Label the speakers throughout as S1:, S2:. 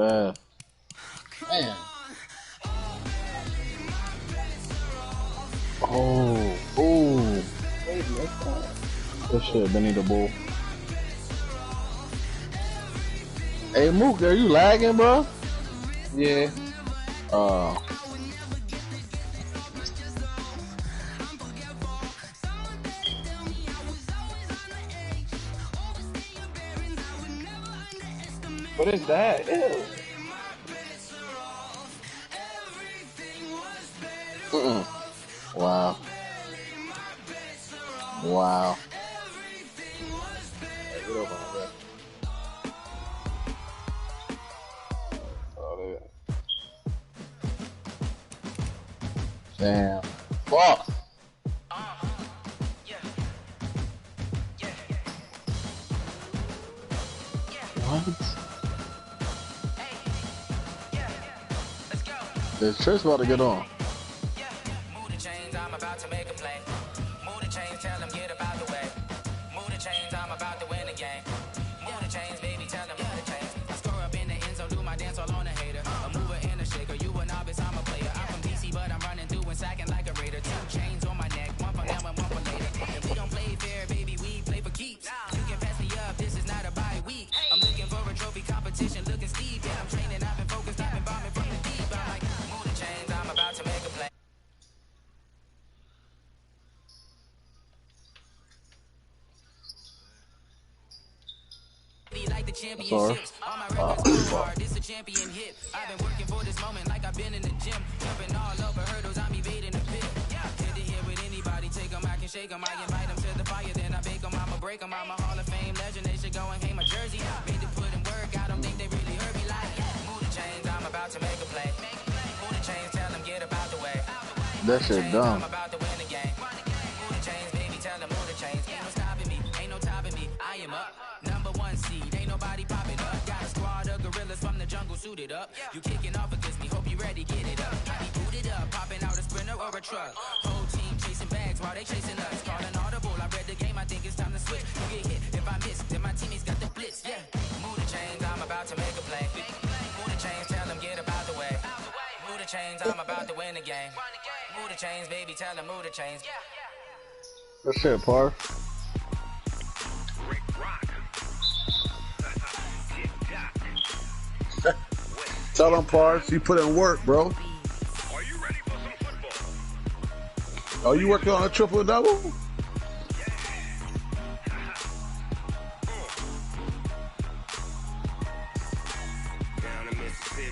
S1: fast. Man. Oh. This shit been the bull. Hey Mook, are you lagging, bro?
S2: Yeah. What is that? Ew.
S1: Wow. Wow.
S2: Hey, get over on that. Oh,
S1: Damn. Fuck. What? The church about to get on.
S3: Move the chains, I'm about to make a play. Move the chains, tell them get about the way. Move the chains, I'm about to win the game. Move the chains, baby, tell them move the chains. I score up in the end zone, do my dance all on a hater. A mover and a shaker, you a novice, I'm a player. I'm from DC, but I'm running through and sacking like a raider. 2 chains on my neck, one for now and one for later. And we don't play fair, baby, we play for keeps. You can pass me up, this is not a bye week. I'm looking for a trophy competition, looking steep. Yeah, I'm training, I've been focused, I've been bombing from the deep. I'm like, move the chains, I'm about to make a play. Like the championships, all my records go hard. This a champion hit. I've been working for this moment like I've been in the gym, jumping all over hurdles. I'm evading the pit. Head to head with anybody, take them, I can shake them. I invite them to the fire, then I bake them. I'ma break them. I'm a Hall of Fame legend. They should go and hang my jersey. Made to put in work. I don't think they really heard me like. Move the chains, I'm about to make a play. Move the chains, tell them get about the way.
S1: That shit dumb.
S3: I'm about to win the game. Move the chains, baby, tell them move the chains. Ain't no stopping me, ain't no topping me. I am up. #1 seed, ain't nobody popping up. Got a squad of gorillas from the jungle suited up. You kicking off against me, hope you ready, get it up. I be booted up, popping out a sprinter or a truck. Whole team chasing bags while they chasing us. Calling audible, I read the game, I think it's time to switch. You get hit, if I miss, then my teammates got the blitz, yeah. Move the chains, I'm about to make a play. Move the chains, tell them get about the way. Move the chains, I'm about to win the game. Move the chains, baby, tell them move the chains.
S1: That shit, par. Tell them, Parks, you put in work, bro.
S4: Are you ready for some football?
S1: Are you working on a triple double?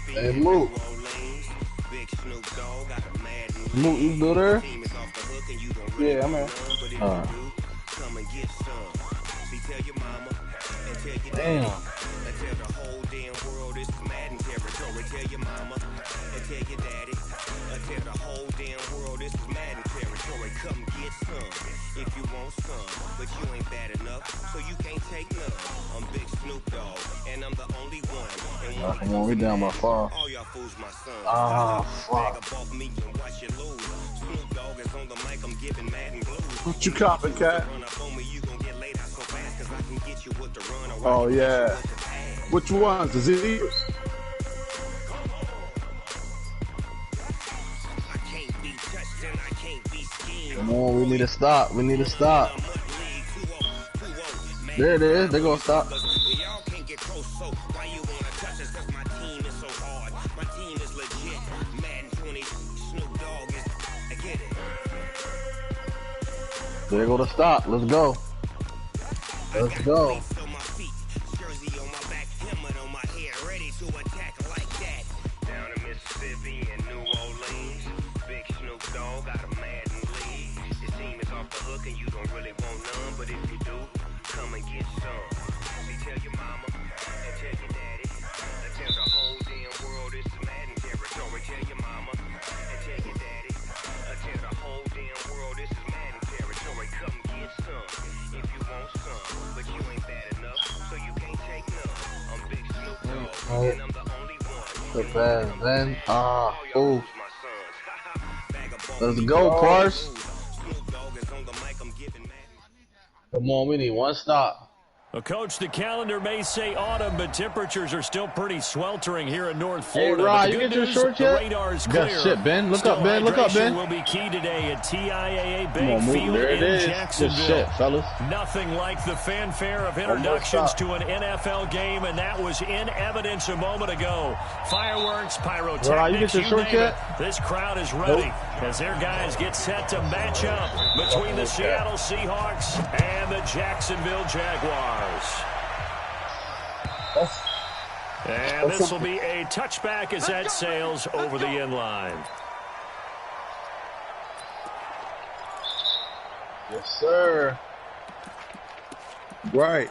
S1: Hey, Mook. Mook, you still there?
S2: Yeah, I'm in.
S1: Damn.
S4: Tell your mama and tell your daddy. Tell the whole damn world this is Madden territory. Come get some if you want some, but you ain't bad enough, so you can't take none. I'm Big Snoop Dogg, and I'm the only one. And
S1: Come on, we down by far.
S4: all y'all fools, my son.
S1: Fuck.
S4: Above me and watch you lose. Snoop Dogg is on the mic. I'm giving Madden blues.
S1: What you copping, cat?
S4: Run up on me, you gon' get laid out so fast, 'cause I can get you with the run around.
S1: Oh yeah. Which ones? The Z's? Come on, we need to stop. We need to stop. There it is. They're gonna stop.
S4: Y'all can't get close, so why you wanna touch us? 'Cause my team is so hard. My team is legit. Madden 20, Snoop Dogg is. I get it.
S1: There go the stop. Let's go. Let's go.
S4: Lace on my feet, jersey on my back, helmet on my head, ready to attack like that. Down in Mississippi and New Orleans, Big Snoop Dogg got a Madden lead. Your team is off the hook and you don't really want none, but if you do, come and get some. See, tell your mama and tell your daddy. Tell the whole damn world it's Madden territory. Tell your mama and tell your daddy. Tell the whole damn world this is Madden territory. Come get some if you want some, but you ain't bad enough, so you can't take none. I'm Big Snoop Dogg, and I'm the only one.
S1: The bad man.
S4: All y'all
S1: Oh.
S4: lose my sons. Bag of balls.
S1: Let's go, Parse.
S4: Snoop Dogg is on the mic. I'm giving Madden.
S1: Come on, we need one stop.
S5: Well, Coach, the calendar may say autumn, but temperatures are still pretty sweltering here in North Florida.
S1: Hey, Rod, you get your shorts yet?
S5: The radar's clear.
S1: Good shit, Ben. Look up, Ben. Look up, Ben.
S5: Will be key today at TIAA
S1: Come on,
S5: Bank Field
S1: there it
S5: in
S1: is.
S5: Jacksonville.
S1: Good shit, fellas.
S5: Nothing like the fanfare of introductions to an NFL game, and that was in evidence a moment ago. Fireworks, pyrotechnics,
S1: Rod, you get your shorts yet?
S5: This crowd is ready as their guys get set to match up between the Seattle Seahawks and the Jacksonville Jaguars. And this will be a touchback as that sails over the end line.
S1: Yes, sir. Right.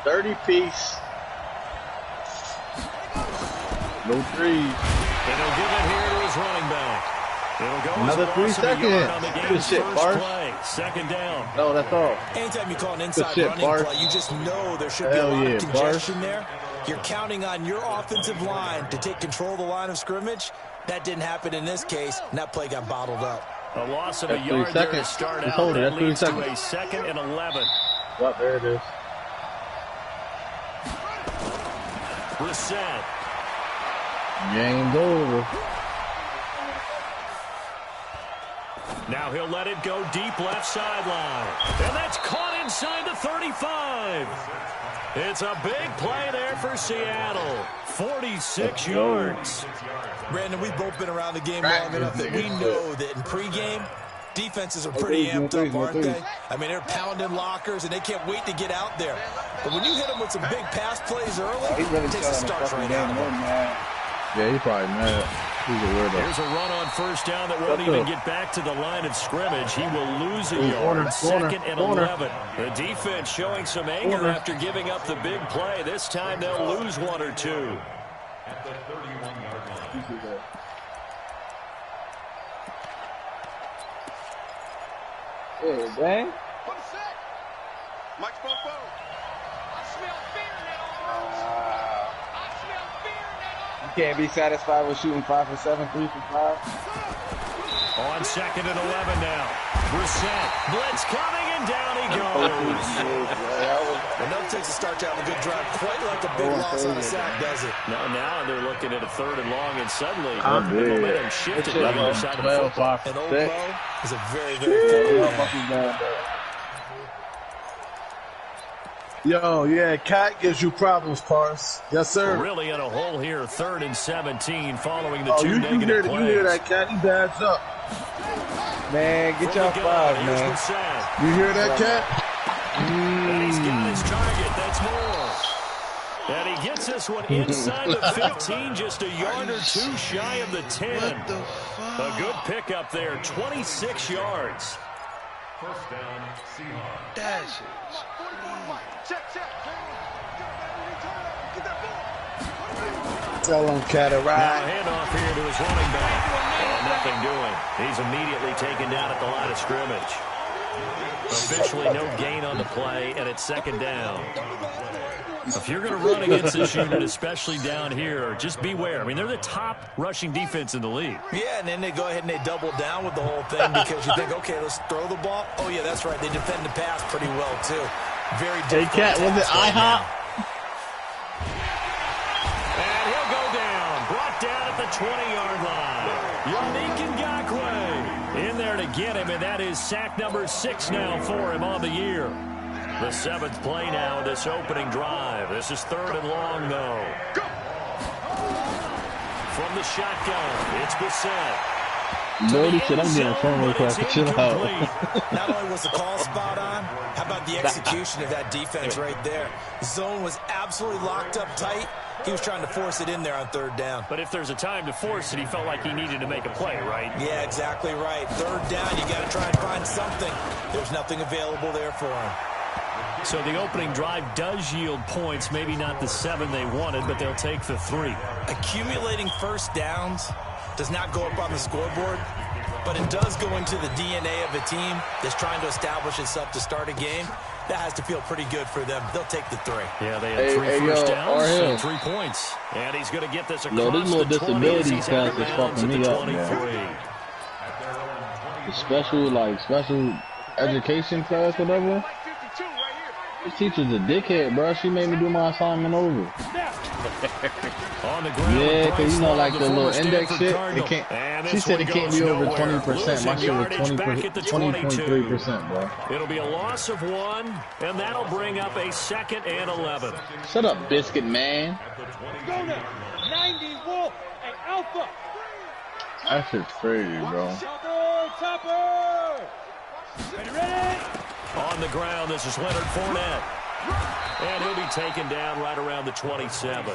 S1: $30-piece. No threes.
S5: And he'll give it here to his running back. It'll go
S1: another 3 seconds. Good shit, Bars.
S5: Second down.
S1: No, that's all.
S6: Anytime you call an inside running play, you just know there should be a lot of congestion there. You're counting on your offensive line to take control of the line of scrimmage. That didn't happen in this case, and that play got bottled up.
S5: A loss of a yard there to start out. That leads to a 2nd and 11.
S1: Well, there it is.
S5: Reset.
S1: Game's over.
S5: Now he'll let it go deep left sideline. And that's caught inside the 35. It's a big play there for Seattle. 46 yards.
S6: Brandon, we've both been around the game long enough that we know that in pregame, defenses are pretty amped up, aren't they? I mean, they're pounding lockers, and they can't wait to get out there. But when you hit them with some big pass plays early, it takes the starch right out of them.
S1: Yeah, he's probably mad. He's a weirdo.
S5: Here's a run on first down that won't even get back to the line of scrimmage. He will lose a yard. 2nd and 11. The defense showing some anger after giving up the big play. This time they'll lose 1 or 2.
S2: At the 31-yard line.
S1: Hey, dang. You can't be satisfied with shooting 5 for 7, 3 for 5.
S5: On 2nd and 11 now. Brissett. Blitz coming, and down he goes.
S6: Enough takes a start to have a good drive. Quite like a big loss on a sack, does it?
S5: Now they're looking at a 3rd and long, and suddenly the momentum shifted to the other side of the football.
S6: And Old Bo is a very, very good man.
S7: Yo, yeah, Cat gives you problems, Pars. Yes, sir.
S5: Really in a hole here, 3rd and 17, following the two negative plays.
S7: You hear that, Cat? He bads up.
S1: Man, get your 5, man.
S7: You hear that, Cat?
S5: And he's got his target. That's more. And he gets this one inside the 15, just a yard or 2 shy of the 10.
S8: What the fuck?
S5: A good pickup there, 26 yards.
S2: First down, Seahawks.
S8: That shit.
S7: Tell him, Cat, a
S5: Now
S7: ride.
S5: handoff here to his running back. And nothing doing. He's immediately taken down at the line of scrimmage. Officially no gain on the play, and it's 2nd down. If you're going to run against this unit, especially down here, just beware. I mean, they're the top rushing defense in the league.
S6: Yeah, and then they go ahead and they double down with the whole thing because you think, okay, let's throw the ball. Oh, yeah, that's right. They defend the pass pretty well, too. Very difficult.
S7: Hey, Cat, was it IHOP?
S5: And he'll go down. Brought down at the 20-yard line. Yannick Ngakoue in there to get him, and that is sack number 6 now for him on the year. The 7th play now, this opening drive. This is 3rd and long, though. From the shotgun, it's Brissett.
S1: Brody said, I'm getting a phone request. Chill out.
S6: Not only was the call spot on, how about the execution of that defense right there? Zone was absolutely locked up tight. He was trying to force it in there on 3rd down.
S5: But if there's a time to force it, he felt like he needed to make a play, right?
S6: Yeah, exactly right. 3rd down, you got to try and find something. There's nothing available there for him.
S5: So the opening drive does yield points, maybe not the 7 they wanted, but they'll take the 3.
S6: Accumulating first downs does not go up on the scoreboard, but it does go into the DNA of a team that's trying to establish itself to start a game. That has to feel pretty good for them. They'll take the 3.
S5: Yeah, they had 3 first downs and 3 points. And he's going to get this across
S1: this little
S5: the 20.
S1: disability class is fucking me up, man. The special education class, whatever. This teacher's a dickhead, bro. She made me do my assignment over.
S5: On the ground,
S1: yeah, because you know, like the little index shit, it can't. She said it can't be over 20%. My shit was 20.3%, bro.
S5: It'll be a loss of 1, and that'll bring up a 2nd and 11.
S1: Shut up, biscuit man.
S8: Go now. 90 Wolf and Alpha.
S1: That shit's crazy, bro.
S8: Topper. Ready?
S5: On the ground, this is Leonard Fournette. And he'll be taken down right around the 27.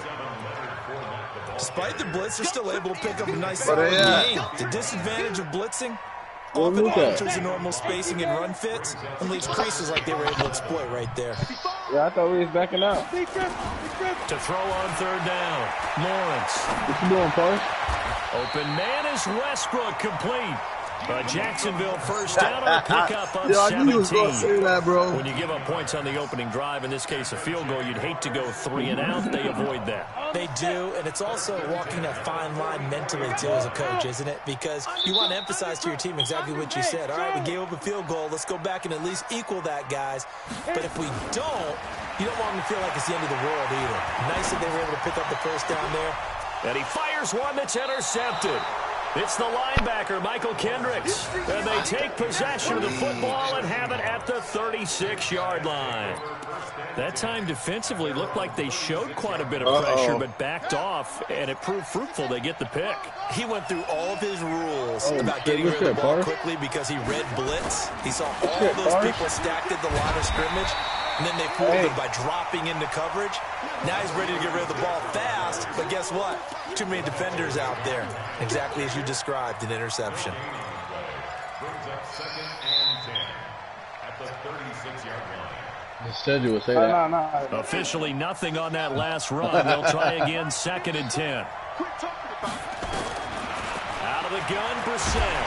S6: Despite the blitz, they're still able to pick up a nice solid gain. The disadvantage of blitzing often alters the normal spacing and run fits and leaves creases like they were able to exploit right there.
S1: Yeah, I thought we was backing out.
S5: To throw on 3rd down, Lawrence.
S1: What you doing, Parse?
S5: Open man is Westbrook, complete. Jacksonville first down on a pickup of 17.
S7: I knew you was gonna say that, bro.
S5: When you give up points on the opening drive, in this case a field goal, you'd hate to go 3 and out. They avoid that.
S6: They do, and it's also walking that fine line mentally, too, as a coach, isn't it? Because you want to emphasize to your team exactly what you said. All right, we gave up a field goal. Let's go back and at least equal that, guys. But if we don't, you don't want them to feel like it's the end of the world either. Nice that they were able to pick up the first down there.
S5: And he fires one that's intercepted. It's the linebacker, Michael Kendricks. And they take possession of the football and have it at the 36-yard line. That time defensively looked like they showed quite a bit of pressure, but backed off, and it proved fruitful. They get the pick.
S6: He went through all of his rules about getting rid of the ball quickly because he read blitz. He saw all those people stacked at the line of scrimmage, and then they fooled him by dropping into coverage. Now he's ready to get rid of the ball fast, but guess what? Too many defenders out there. Exactly as you described, an interception.
S2: Brings up 2nd and 10 at the 36-yard line.
S1: The schedule will say that.
S5: Officially nothing on that last run. They'll try again, 2nd and 10. Out of the gun, Brissett.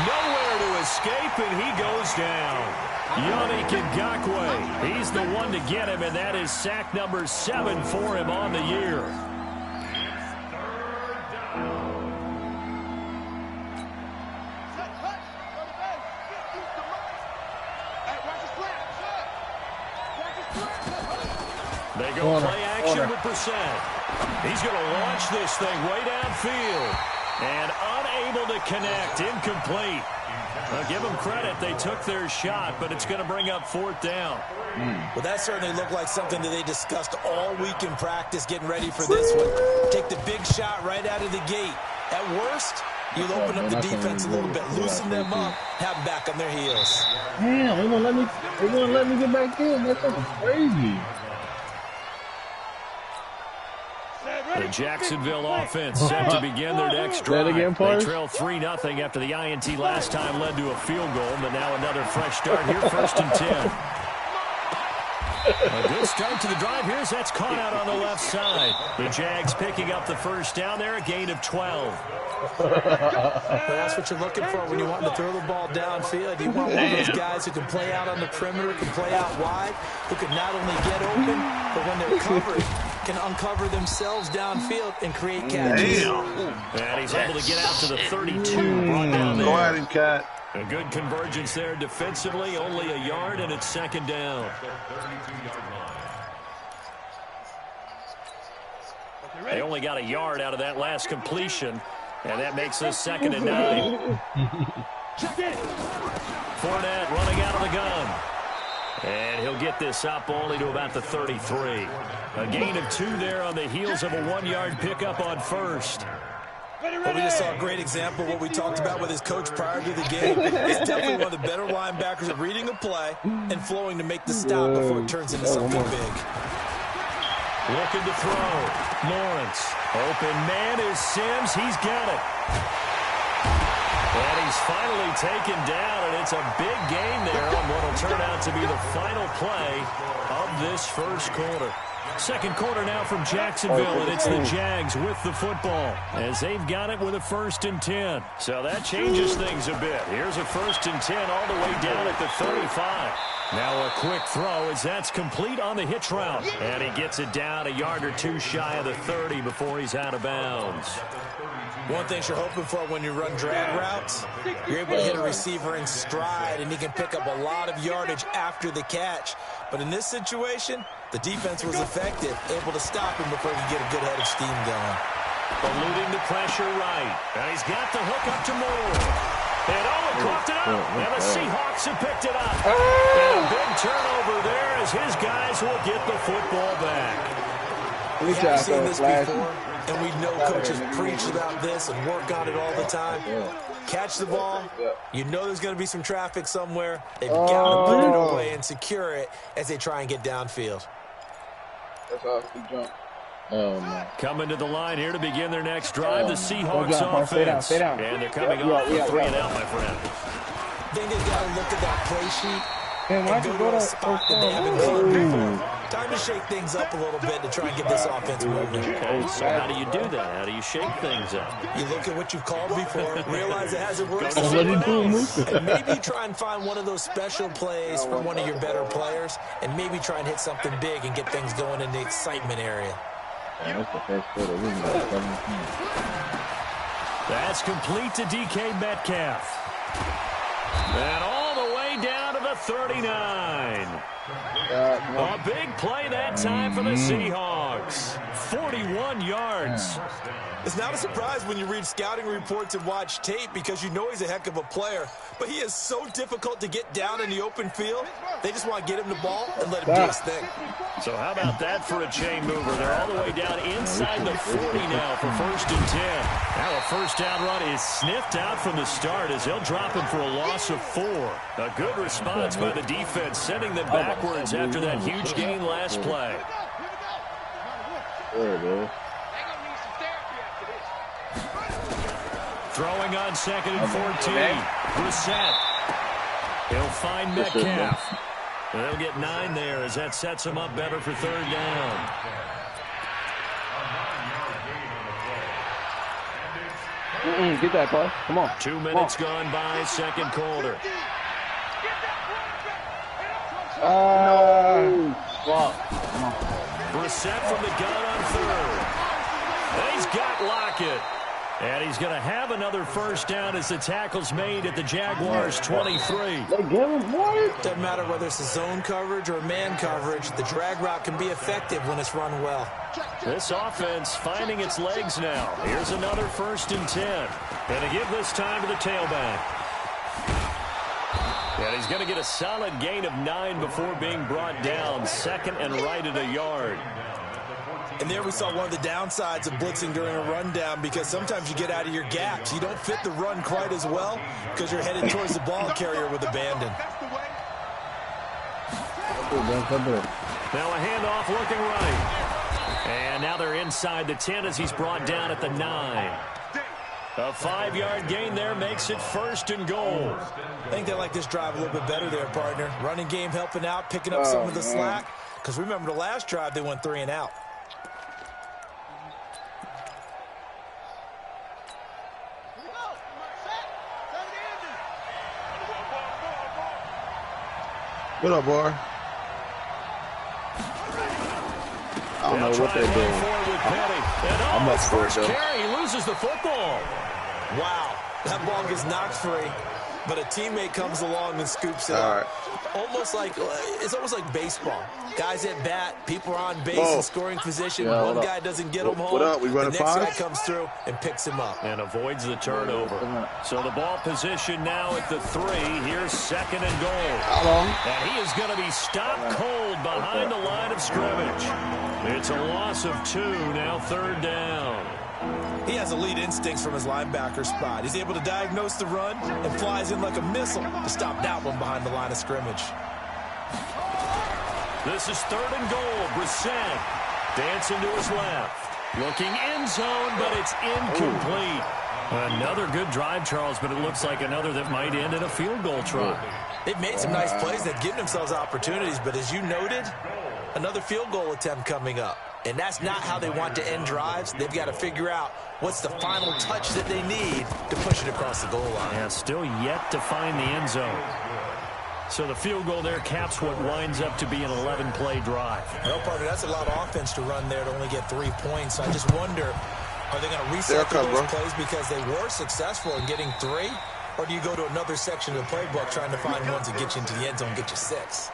S5: Nowhere to escape, and he goes down. Yannick Ngakoue. He's the one to get him, and that is sack number 7 for him on the year. They go play action with Brissett. He's going to launch this thing way downfield. And unable to connect, incomplete. Now, give them credit, they took their shot, but it's going to bring up 4th down.
S6: Well, that certainly looked like something that they discussed all week in practice, getting ready for this one. Take the big shot right out of the gate. At worst, you'll open up the defense a little bit, loosen them up, have them back on their heels.
S1: Damn, they won't let me get back in. That's fucking crazy.
S5: The Jacksonville offense set to begin their next drive. They trail 3-0 after the INT last time led to a field goal, but now another fresh start here, 1st and 10. A good start to the drive here as that's caught out on the left side. The Jags picking up the first down there, a gain of 12.
S6: That's what you're looking for when you want to throw the ball downfield. You want one of those guys who can play out on the perimeter, can play out wide, who can not only get open, but when they're covered, can uncover themselves downfield and create catches.
S5: And he's able to get out to the 32. Brought down there.
S7: Go at him, Cat.
S5: A good convergence there defensively, only a yard, and it's 2nd down. They only got a yard out of that last completion, and that makes this 2nd and 9. Fournette running out of the gun. And he'll get this up only to about the 33. A gain of 2 there on the heels of a 1-yard pickup on 1st.
S6: Well, we just saw a great example of what we talked about with his coach prior to the game. He's definitely one of the better linebackers at reading a play and flowing to make the stop before it turns into something big.
S5: Looking to throw. Lawrence. Open man is Sims. He's got it. And he's finally taken down, and it's a big gain there on what will turn out to be the final play of this first quarter. Second quarter now from Jacksonville, and it's the Jags with the football as they've got it with a 1st and 10. So that changes things a bit. Here's a 1st and 10 all the way down at the 35. Now a quick throw as that's complete on the hitch route. And he gets it down a yard or two shy of the 30 before he's out of bounds.
S6: One thing you're hoping for when you run drag routes, you're able to hit a receiver in stride, and he can pick up a lot of yardage after the catch. But in this situation, the defense was effective, able to stop him before he could get a good head of steam going.
S5: Eluding the pressure right. And he's got the hook up to Moore. And coughed it up. And the Seahawks have picked it up. And a big turnover there as his guys will get the football back.
S6: We have seen this before, and we know coaches preach about this and work on it all the time. Catch the ball. You know there's going to be some traffic somewhere. They've got to put it away and secure it as they try and get downfield.
S1: That's off the jump. Oh, man.
S5: Coming to the line here to begin their next drive, the Seahawks offense.
S1: Stay down.
S5: And they're coming off for 3 and out, my friend.
S6: I think they've got to look at that play sheet
S1: and
S6: go to a spot that they haven't cleared before. Time to shake things up a little bit to try and get this offense moving.
S5: Okay, so how do you do that? How do you shake things up?
S6: You look at what you've called before, realize it hasn't worked, and maybe try and find one of those special plays from one of your better players, and maybe try and hit something big and get things going in the excitement area.
S1: That's the first quarter. We got 17.
S5: That's complete to DK Metcalf. And all the way down to the 39. A big play that time for the Seahawks. 41 yards.
S6: It's not a surprise when you read scouting reports and watch tape because you know he's a heck of a player. But he is so difficult to get down in the open field. They just want to get him the ball and let him do his thing.
S5: So how about that for a chain mover? They're all the way down inside the 40 now for 1st and 10. Now a first down run is sniffed out from the start as they'll drop him for a loss of 4. A good response by the defense, sending them backwards after that huge gain last play.
S1: There it is.
S5: Throwing on 2nd and 14. Brissett. He'll find Metcalf. They'll get 9 there as that sets him up better for 3rd down.
S1: Get that, Paul. Come on.
S5: 2 minutes gone by, 2nd quarter. Brissett from the gun on 3rd. He's got Lockett. And he's going to have another first down as the tackle's made at the Jaguars' 23.
S6: Doesn't matter whether it's a zone coverage or man coverage, the drag route can be effective when it's run well.
S5: This offense finding its legs now. Here's another 1st and 10. And to give this time to the tailback. And he's going to get a solid gain of 9 before being brought down. 2nd and right at a yard.
S6: And there we saw one of the downsides of blitzing during a rundown because sometimes you get out of your gaps. You don't fit the run quite as well because you're headed towards the ball carrier with abandon.
S5: Now a handoff looking right. And now they're inside the 10 as he's brought down at the 9. A 5-yard gain there makes it 1st and goal.
S6: I think they like this drive a little bit better there, partner. Running game helping out, picking up some of the slack. Because remember the last drive, they went 3 and out.
S7: What up, boy?
S1: I don't know what they're doing.
S5: I'm up for it, though. Carry, he loses the football.
S6: Wow, that ball gets knocked free, but a teammate comes along and scoops it up. It's almost like baseball. Guys at bat, people are on base in scoring position. One guy doesn't get him home.
S7: What up? We running 5?
S6: The next guy comes through and picks him up.
S5: And avoids the turnover. So the ball position now at the 3. Here's 2nd and goal. And he is going to be stopped cold behind the line of scrimmage. It's a loss of 2, now 3rd down.
S6: He has elite instincts from his linebacker spot. He's able to diagnose the run and flies in like a missile to stop that one behind the line of scrimmage.
S5: This is 3rd and goal. Brissett dancing to his left. Looking end zone, but it's incomplete. Another good drive, Charles, but it looks like another that might end in a field goal try.
S6: They've made some nice plays. They've given themselves opportunities, but as you noted, Another field goal attempt coming up. And that's not how they want to end drives. They've got to figure out what's the final touch that they need to push it across the goal line.
S5: Yeah, still yet to find the end zone. So the field goal there caps what winds up to be an 11-play drive.
S6: Well, partner, that's a lot of offense to run there to only get 3 points. I just wonder, are they going to recycle those plays because they were successful in getting 3? Or do you go to another section of the playbook trying to find ones that get you into the end zone and get you 6?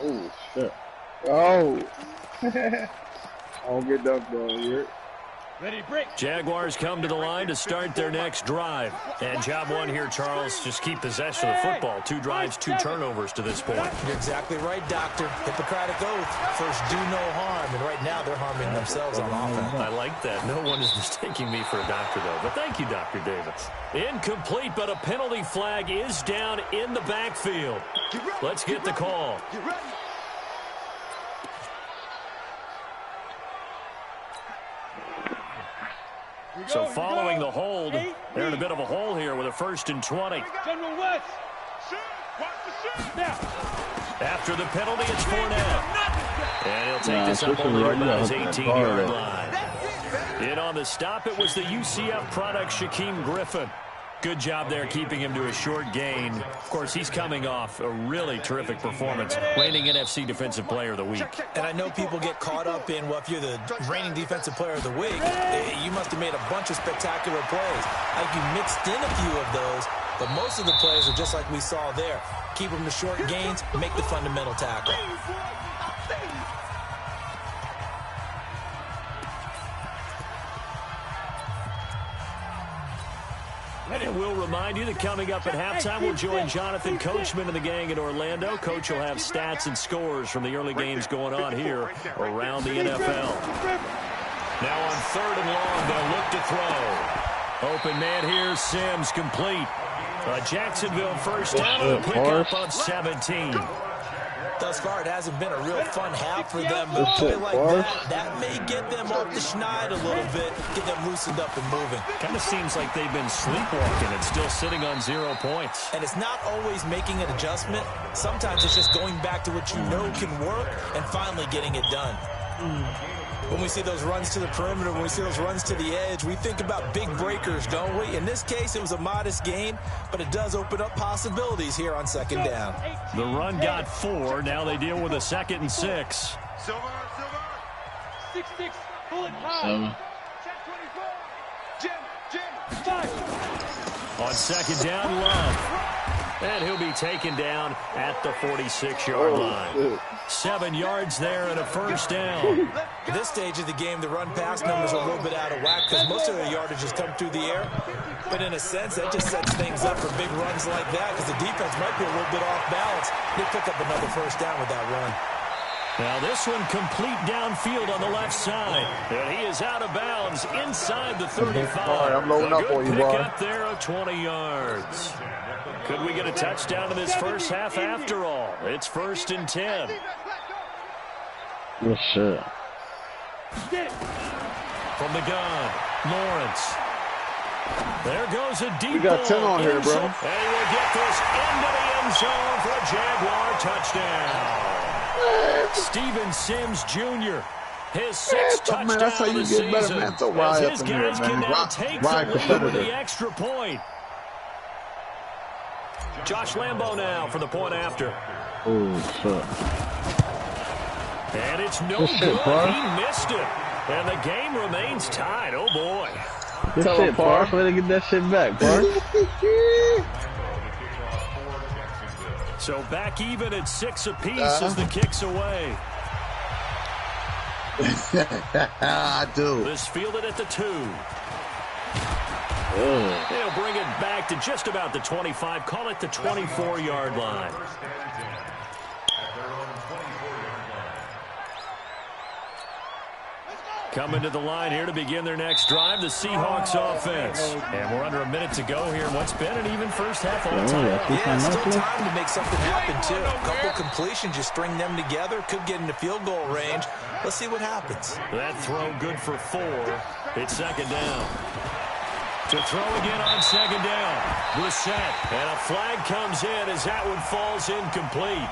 S1: Oh, shit. Oh. I don't get dunked on yet.
S8: Ready, break.
S5: Jaguars come to the line to start their next drive. And job one here, Charles, just keep possession of the football. 2 drives, 2 turnovers to this point.
S6: You're exactly right, Doctor. Hippocratic oath. First, do no harm. And right now, they're harming themselves on offense.
S5: I like that. No one is mistaking me for a doctor, though. But thank you, Dr. Davis. Incomplete, but a penalty flag is down in the backfield. Let's get the call. So following the hold, they're in a bit of a hole here with a 1st and 20.
S8: General West. Now.
S5: After the penalty, it's Fournette. And he'll take this up only about his 18-yard line. In on the stop, it was the UCF product, Shaquem Griffin. Good job there keeping him to a short gain. Of course, he's coming off a really terrific performance, reigning NFC Defensive Player of the Week.
S6: And I know people get caught up in, well, if you're the reigning Defensive Player of the Week, you must have made a bunch of spectacular plays. I think you mixed in a few of those, but most of the plays are just like we saw there. Keep them to short gains, make the fundamental tackle.
S5: And we'll remind you that coming up at halftime, we'll join Jonathan Coachman and the gang in Orlando. Coach will have stats and scores from the early games going on here around the NFL. Now on 3rd and long, they'll look to throw. Open man here, Sims complete. Jacksonville first down on a pickup of 17.
S6: Thus far, it hasn't been a real fun half for them, but a play like that may get them off the schneid a little bit, get them loosened up and moving.
S5: Kind of seems like they've been sleepwalking and still sitting on 0 points.
S6: And it's not always making an adjustment. Sometimes it's just going back to what you know can work and finally getting it done. When we see those runs to the perimeter, when we see those runs to the edge, we think about big breakers, don't we? In this case, it was a modest gain, but it does open up possibilities here on 2nd down.
S5: The run got 4. Now they deal with a 2nd and 6.
S8: 6-6, pull it high. 5.
S5: On 2nd down, Love. And he'll be taken down at the 46-yard line. 7 yards there and a 1st down.
S6: At this stage of the game, the run-pass numbers are a little bit out of whack because most of their yardage has come through the air. But in a sense, that just sets things up for big runs like that because the defense might be a little bit off balance. They pick up another 1st down with that run.
S5: Now this one complete downfield on the left side. And he is out of bounds inside the 35.
S1: All right, I'm loading up for you,
S5: pick
S1: boy.
S5: up there of 20 yards. Could we get a touchdown in this first half after all? It's 1st and 10.
S1: Good shit.
S5: From the gun, Lawrence. There goes a deep
S1: We got 10 on here, bro.
S5: And he will get this into the end zone for a Jaguar touchdown. Steven Sims Jr., his 6th touchdown
S1: man, that's how you
S5: of the
S1: get better,
S5: season.
S1: man. So
S5: As
S1: up
S5: his
S1: in here,
S5: guys
S1: man.
S5: can now take the lead with the extra point. Josh Lambo now for the point after.
S1: Oh, shit.
S5: And it's no
S1: Good shit,
S5: good.
S1: bro.
S5: He missed it. And the game remains tied. Oh, boy.
S1: Good shit, Park. Let me get that shit back, Park.
S5: So back even at 6 apiece as the kick's away.
S1: I do.
S5: This fielded at the 2. They'll bring it back to just about the 25. Call it the 24-yard line. Coming to the line here to begin their next drive, the Seahawks offense. And we're under a minute to go here. What's been an even first half all the time.
S6: Yeah, still time to make something happen, too. A couple completions, you string them together, could get into field goal range. Let's see what happens.
S5: That throw good for 4. It's 2nd down. To throw again on second down. Brissett. And a flag comes in as that one falls incomplete.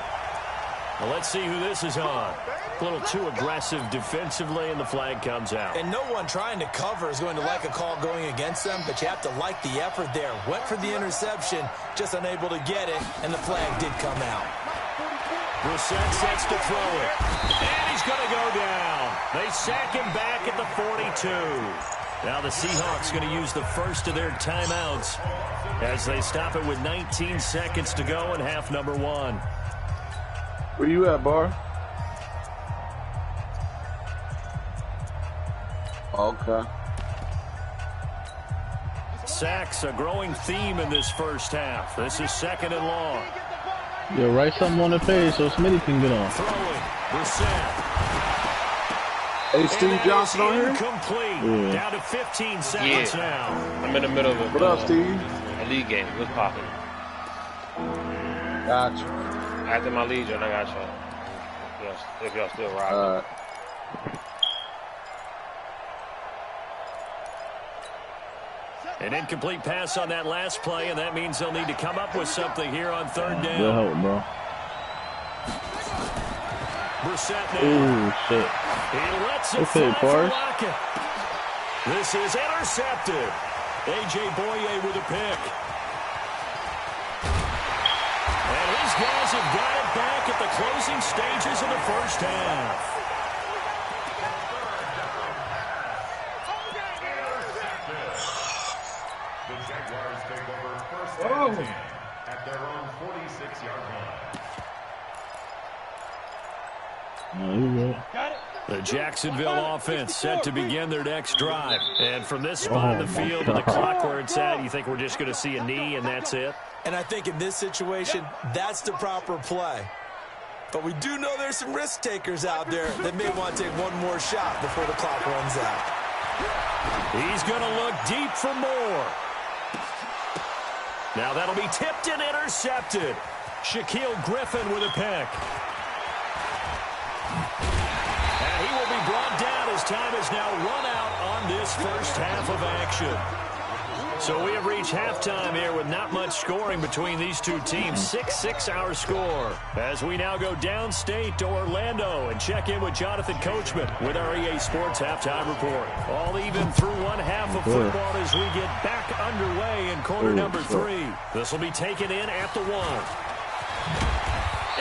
S5: Well, let's see who this is on. A little too aggressive defensively, and the flag comes out.
S6: And no one trying to cover is going to like a call going against them, but you have to like the effort there. Went for the interception, just unable to get it, and the flag did come out.
S5: Brissett sets to throw it. And he's going to go down. They sack him back at the 42. Now the Seahawks going to use the first of their timeouts as they stop it with 19 seconds to go in half number 1.
S7: Where you at, Bar? Okay.
S5: Sacks, a growing theme in this first half. This is second and long.
S1: Yo, write something on the page so Smitty can get on.
S5: Throwing. Brissett.
S7: Hey, Steve Johnson on here?
S5: Incomplete.
S1: Yeah.
S5: Down to 15 seconds now.
S9: I'm in the middle of it.
S7: What up, Steve?
S9: A league game. What's popping?
S7: Gotcha.
S9: After my legion, I got y'all. If y'all still rocking.
S5: An incomplete pass on that last play, and that means they'll need to come up with something here on third down.
S1: Good help, bro.
S5: Brissett now.
S1: Ooh, shit.
S5: He lets it
S1: Okay,
S5: fly for
S1: Parr.
S5: Lockett. This is intercepted. A.J. Boye with a pick. And his guys have got it back at the closing stages of the first half.
S2: The Jaguars take over first and 10 at their own 46-yard line.
S5: The Jacksonville offense set to begin their next drive. And from this spot in the field to the clock where it's at, you think we're just going to see a knee and that's it?
S6: And I think in this situation, that's the proper play. But we do know there's some risk takers out there that may want to take one more shot before the clock runs out.
S5: He's going to look deep for more. Now that'll be tipped and intercepted. Shaquille Griffin with a pick. And he will be brought down as time is now run out on this first half of action. So we have reached halftime here with not much scoring between these two teams. 6-6 our score. As we now go downstate to Orlando and check in with Jonathan Coachman with our EA Sports Halftime Report. All even through one half of football as we get back underway in quarter number 3. This will be taken in at the 1.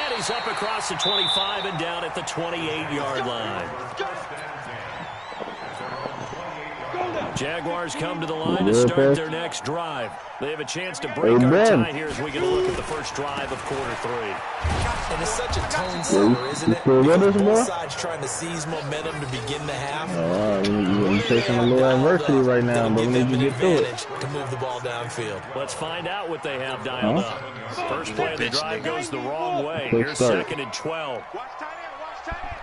S5: And he's up across the 25 and down at the 28-yard line. Jaguars come to the line to start their next drive. They have a chance to break our tie here as we get a look at the first drive of quarter 3.
S6: And it's such a tone setter, isn't it? Because both sides trying to seize momentum to begin the half.
S1: You're facing a little adversity right now, but we need to get through it.
S6: To move the ball downfield.
S5: Let's find out what they have dialed up. First play of the drive goes the wrong way.
S1: Quick
S5: Here's
S1: start.
S5: 2nd and 12.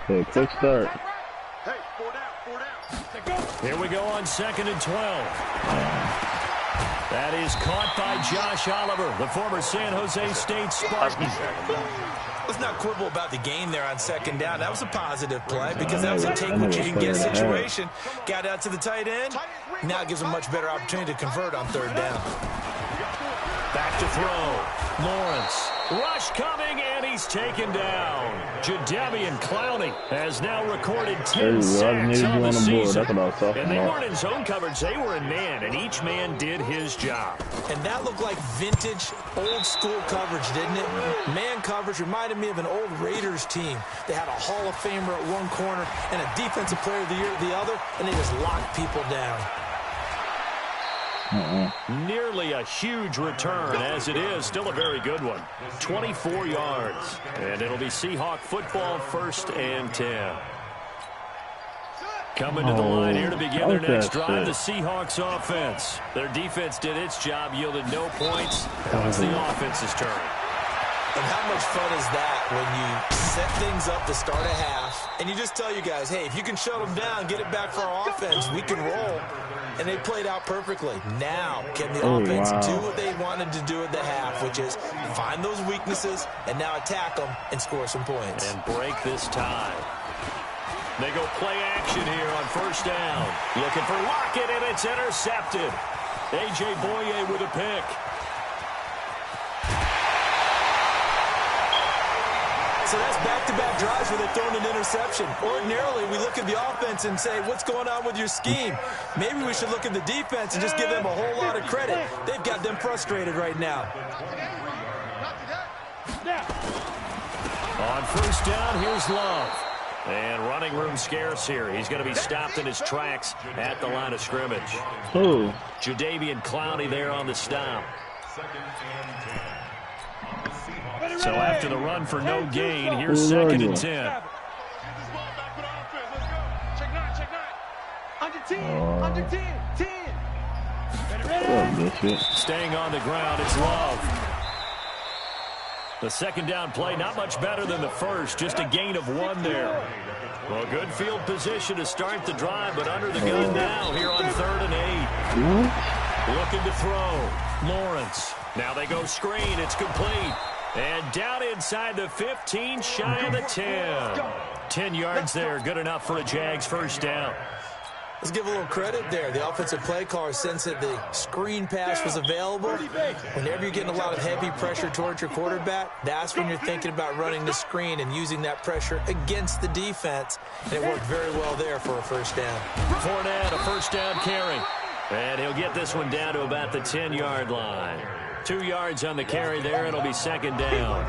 S1: Okay, quick start.
S5: Here we go on 2nd and 12. That is caught by Josh Oliver, the former San Jose State Spartan.
S6: Let's not quibble about the gain there on second down. That was a positive play because that was a take-what-you-can-get situation. Got out to the tight end. Now it gives them a much better opportunity to convert on third down.
S5: Back to throw. Lawrence. Rush coming, and he's taken down. Jadeveon Clowney has now recorded 10 sacks on the season. And they weren't in zone coverage. They were in man, and each man did his job.
S6: And that looked like vintage, old-school coverage, didn't it? Man coverage reminded me of an old Raiders team. They had a Hall of Famer at one corner and a Defensive Player of the Year at the other, and they just locked people down.
S5: Nearly a huge return, as it is. Still a very good one. 24 yards. And it'll be Seahawk football, 1st and 10. Coming to the line here to begin their next drive, the Seahawks offense. Their defense did its job, yielded no points. Now it's the offense's turn.
S6: And how much fun is that when you set things up to start a half, and you just tell you guys, hey, if you can shut them down, get it back for our offense, we can roll. And they played out perfectly. Now, can the offense do what they wanted to do at the half, which is find those weaknesses and now attack them and score some points.
S5: And break this tie. They go play action here on 1st down. Looking for Lockett, and it's intercepted. A.J. Boye with a pick.
S6: So that's back-to-back drives where they've thrown an interception. Ordinarily, we look at the offense and say, what's going on with your scheme? Maybe we should look at the defense and just give them a whole lot of credit. They've got them frustrated right now.
S5: On first down, here's Love. And running room scarce here. He's going to be stopped in his tracks at the line of scrimmage.
S1: Who?
S5: Jadeveon Clowney there on the stop. So after the run for no gain, here's second and 10. Staying on the ground, it's Love. The second down play, not much better than the first, just a gain of 1 there. Well, good field position to start the drive, but under the gun now here on 3rd and 8. Looking to throw. Lawrence. Now they go screen. It's complete. And down inside the 15, shy of the 10. 10 yards there, good enough for a Jags first down.
S6: Let's give a little credit there. The offensive play caller sensed that the screen pass was available. Whenever you're getting a lot of heavy pressure towards your quarterback, that's when you're thinking about running the screen and using that pressure against the defense. And it worked very well there for a first down.
S5: Fournette, a first down carry. And he'll get this one down to about the 10-yard line. 2 yards on the carry there. It'll be second down.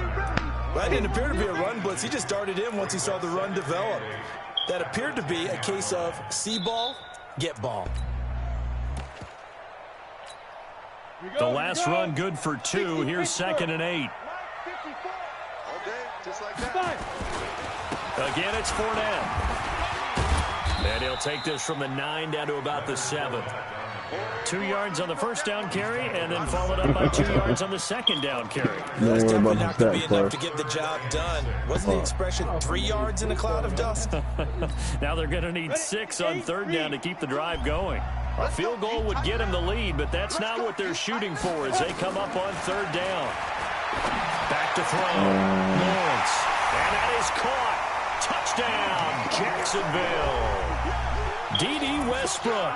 S6: Well, that didn't appear to be a run blitz. He just darted in once he saw the run develop. That appeared to be a case of see ball, get ball.
S5: The last run good for 2. Here's second and 8. Again, it's Fournette. And he'll take this from the 9 down to about the 7. 2 yards on the first down carry, and then followed up by 2 yards on the second down carry.
S6: That's definitely not going to be enough to get the job done. Wasn't the expression 3 yards in a cloud of dust?
S5: Now they're going to need 6 on third down to keep the drive going. A field goal would get them the lead, but that's not what they're shooting for as they come up on third down. Back to throw. Lawrence. And that is caught. Touchdown, Jacksonville. D.D. Westbrook.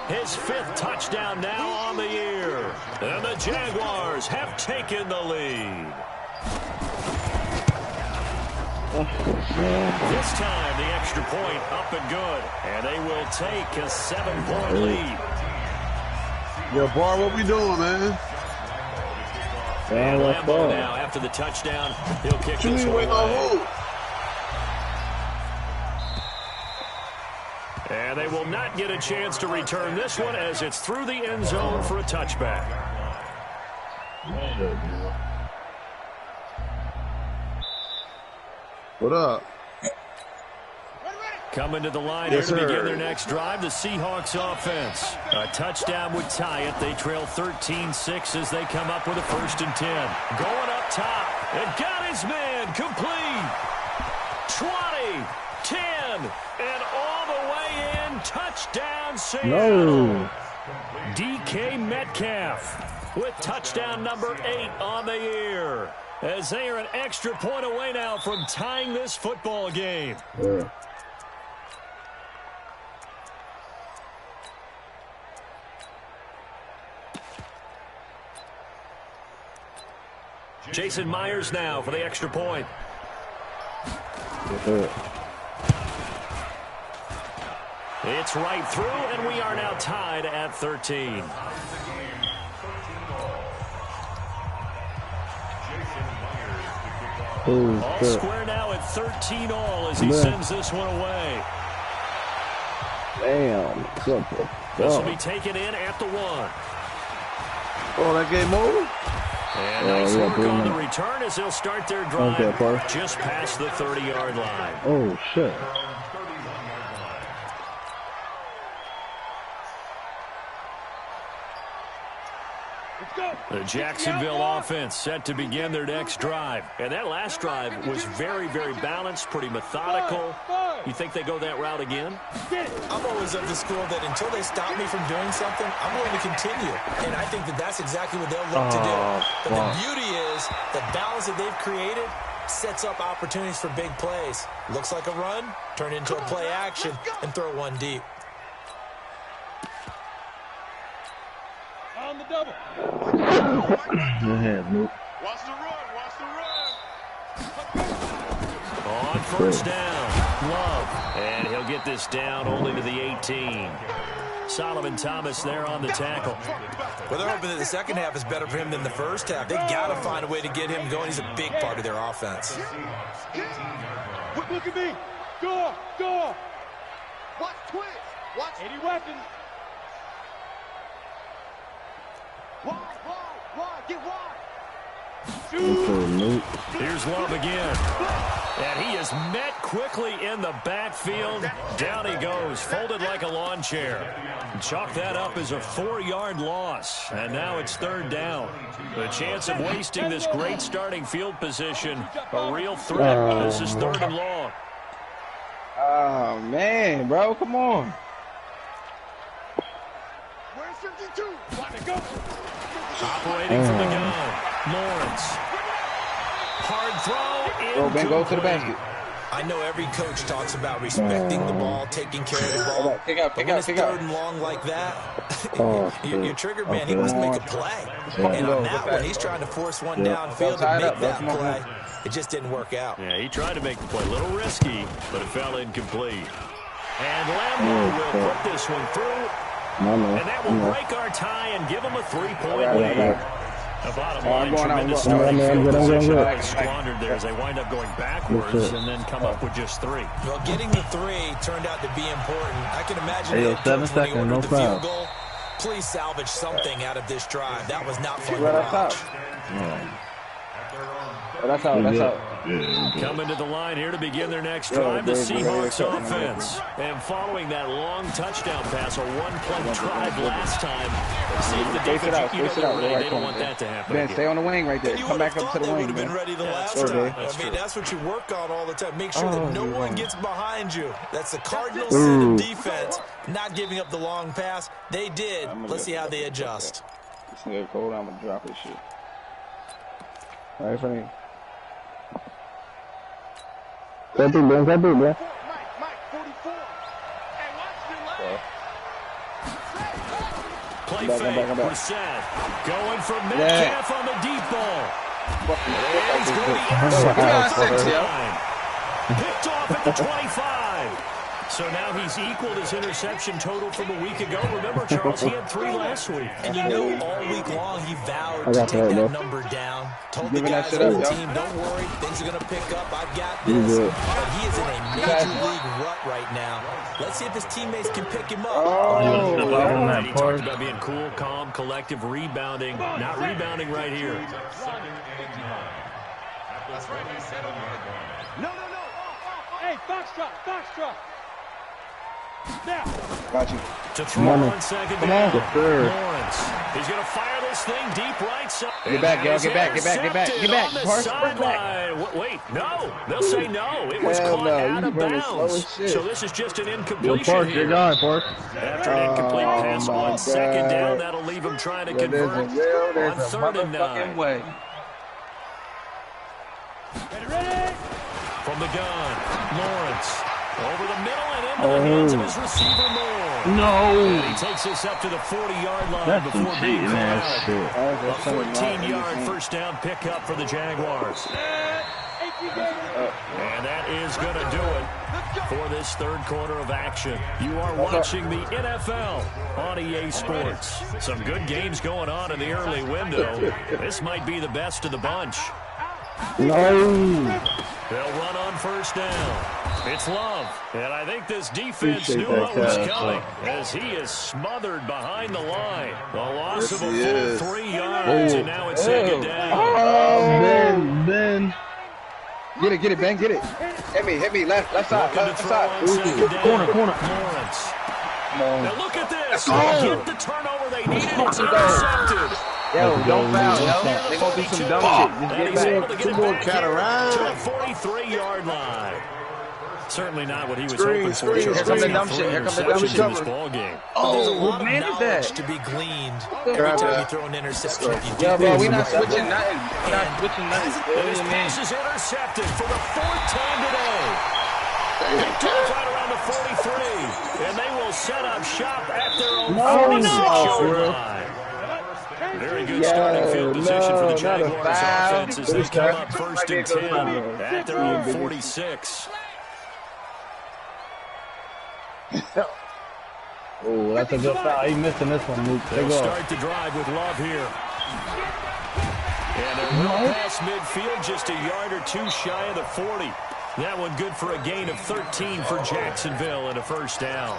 S5: His 5th touchdown now on the year. And the Jaguars have taken the lead. This time, the extra point up and good. And they will take a 7-point lead.
S7: Yo, Bar, what we doing, man?
S5: And Lambeau now, after the touchdown, he'll kick this one away. And they will not get a chance to return this one as it's through the end zone for a touchback.
S7: What up?
S5: Coming to the line here to begin their next drive, the Seahawks offense. A touchdown would tie it. They trail 13-6 as they come up with a 1st and 10. Going up top. And got his man complete. 20, 10, and all the way in. Touchdown, Seattle.
S1: No.
S5: DK Metcalf with touchdown number 8 on the year. As they are an extra point away now from tying this football game.
S1: Yeah.
S5: Jason Myers now for the extra point. It's right through, and we are now tied at 13. All square now at 13 all as he sends this one away.
S1: Damn.
S5: This will be taken in at the 1.
S7: Oh, that game over?
S5: And nice work on the return as they'll start their drive just past the 30-yard line.
S1: Oh, shit.
S5: The Jacksonville offense set to begin their next drive. And that last drive was very, very balanced, pretty methodical. You think they go that route again?
S6: I'm always of the school that until they stop me from doing something, I'm going to continue. And I think that that's exactly what they'll look to do. But the beauty is the balance that they've created sets up opportunities for big plays. Looks like a run, turn into a play action, and throw one deep.
S8: double.
S1: Go ahead, Luke.
S2: Watch the run. Watch the run.
S5: On first down, Love. And he'll get this down only to the 18. Solomon Thomas there on the tackle.
S6: Well, they're hoping that the second half is better for him than the first half. They got to find a way to get him going. He's a big part of their offense.
S8: Look at me. Door.
S2: Watch twist. Watch.
S8: 80 weapons.
S2: Wide. Get wide.
S5: Here's Love again. And he is met quickly in the backfield. Down he goes, folded like a lawn chair. Chalk that up as a 4-yard loss. And now it's third down. The chance of wasting this great starting field position, a real threat. This is third and long.
S1: Oh, man, bro, come on.
S2: Where's 52? Want to go?
S5: Operating from the gun, Lawrence. Hard throw.
S1: Ben, go to the basket.
S6: I know every coach talks about respecting the ball, taking care of the ball. Pick up. Third and long like that, your trigger man, he must make a play. And on that one, he's trying to force one downfield to make that play. It just didn't work out.
S5: Yeah, he tried to make the play. A little risky, but it fell incomplete. And Lambo will put this one through. And that will break our tie and give him a 3-point lead. The bottom line, tremendous starting field position squandered there as they wind up going backwards and then come up with just 3.
S6: Well, getting the 3 turned out to be important. I can imagine that
S1: Coach, when he ordered the field
S6: goal, please salvage something out of this drive. That was not fun to watch.
S1: That's out.
S5: Coming to the line here to begin their next drive, the Seahawks offense. And following that long touchdown pass, a one-play drive last time. See if the defense, they don't want that to happen.
S1: Ben, stay on the wing right there. Come back up to the wing,
S6: been ready the last time. I mean, that's what you work on all the time. Make sure that no one gets behind you. That's the Cardinals' sin of defense, not giving up the long pass. They did. Let's see how they adjust.
S1: This nigga cold. I'm going to drop this shit. All right, Frank. Mike, 44. Hey,
S5: play fake, Brissett going for Metcalf on the deep ball. And he's going to the line. Picked off at the 25. So now he's equaled his interception total from a week ago. Remember, Charles, he had 3 last week.
S6: And you know all week long he vowed to take that number down. Told the guys on the team, don't worry, things are going to pick up. I've got this. But he is in a major league rut right now. Let's see if his teammates can pick him up.
S5: He talked about being cool, calm, collective, rebounding. Not rebounding right here.
S8: No. Hey, Foxtrot. Now.
S1: Got you.
S5: To throw on second down. Lawrence. He's going to fire this thing deep right side.
S1: Get back, y'all. Get back.
S5: Wait, no. They'll say no. It was caught out of bounds. So this is just an incompletion here.
S1: You're gone, Park.
S5: After an incomplete pass on second down, that'll leave him trying to convert on third and 9.
S1: Way.
S8: Ready?
S5: From the gun, Lawrence. Over the middle and into the hands of his receiver, Moore.
S1: No.
S5: And he takes this up to the 40-yard line before being caught out. A 14-yard first down pickup for the Jaguars. And that is going to do it for this third quarter of action. You are watching the NFL on EA Sports. Some good games going on in the early window. This might be the best of the bunch.
S1: No.
S5: They'll run on first down. It's Love. And I think this defense knew what was coming as he is smothered behind the line. The loss of a full 3 yards, and now it's second down.
S1: Oh, Ben. Get it, Ben, get it. Hit me, left side. Corner.
S5: Lawrence. Now look at this. They get the turnover they needed. It's intercepted.
S1: Yo, don't foul, yo. They gonna do some dumb shit. Just get back.
S5: Two more cat around. To the 43-yard line. Certainly not what he was hoping for.
S1: Here comes the dumb shit.
S5: This ball game.
S6: There's a lot of knowledge to be gleaned every time you throw an interception.
S1: Yeah, bro, we're not switching nothing.
S5: This pass is intercepted for the 4th time today. Picked off right around the 43. And they will set up shop at their own 46-yard line. Very good starting field position for the Jaguars offense as they come up 1st and 10 at their own 46.
S1: Oh, that's a good foul. He missing this one, Luke.
S5: They'll start the drive with Love here. And they're well past midfield, just a yard or two shy of the 40. That one good for a gain of 13 for Jacksonville and a 1st down.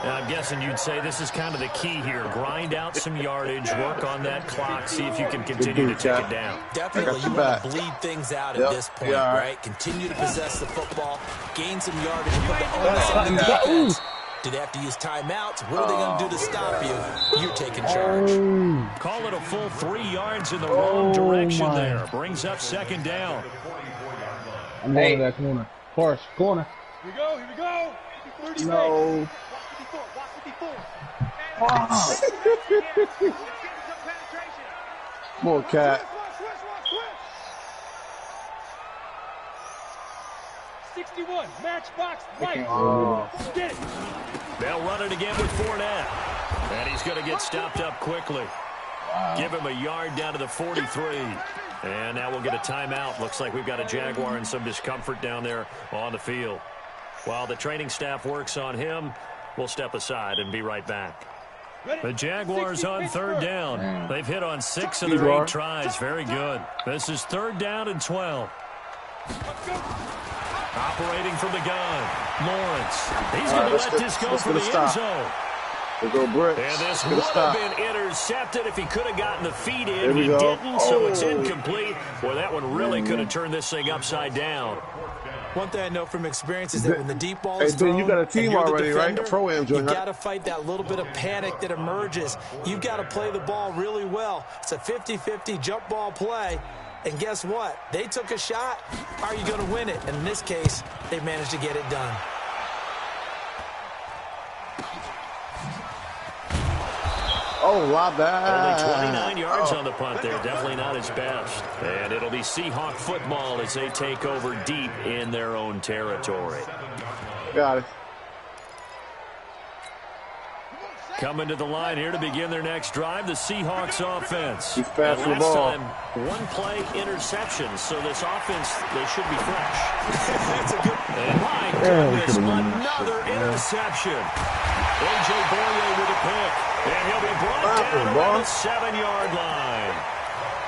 S5: Now, I'm guessing you'd say this is kind of the key here. Grind out some yardage, work on that clock, see if you can continue to take it down.
S6: Definitely, you want to bleed things out at this point, right? Continue to possess the football, gain some yardage, and put the onus on the defense. Do they have to use timeouts? What are they going to do to stop you? You're taking charge.
S5: Call it a full 3 yards in the wrong direction there. Brings up 2nd down.
S1: I'm going to that corner. Force, corner.
S8: Here we go, here we go. 30
S1: No.
S8: Watch 54.
S7: Come on, Cat.
S8: 61, matchbox, right. Get it.
S5: They'll run it again with Fournette. And he's going to get stopped up quickly. Give him a yard down to the 43. And now we'll get a timeout. Looks like we've got a Jaguar in some discomfort down there on the field. While the training staff works on him, we'll step aside and be right back. The Jaguars on 3rd down. They've hit on 6 of their 8 tries. Very good. This is 3rd down and 12. Operating from the gun, Lawrence. He's going to let this go for the end zone.
S7: We'll go Brooks.
S5: And this would have been intercepted if he could have gotten the feet in. He didn't, so it's incomplete. Boy, that one really could have turned this thing upside down.
S6: One thing I know from experience is that when the deep ball is thrown,
S7: you got a team already, right? A pro-am
S6: you got to fight that little bit of panic that emerges. You've got to play the ball really well. It's a 50-50 jump ball play. And guess what? They took a shot. Are you going to win it? And in this case, they managed to get it done.
S7: Oh, wow, that.
S5: Only 29 yards on the punt there. Definitely not his best. And it'll be Seahawk football as they take over deep in their own territory.
S7: Got it.
S5: Coming to the line here to begin their next drive, the Seahawks offense.
S7: He's passing the ball.
S5: Time, 1-play interception, so this offense, they should be fresh.
S6: That's a good.
S5: And my goodness, another interception. A.J. Boyer with a pick, and he'll be brought down around the 7-yard line.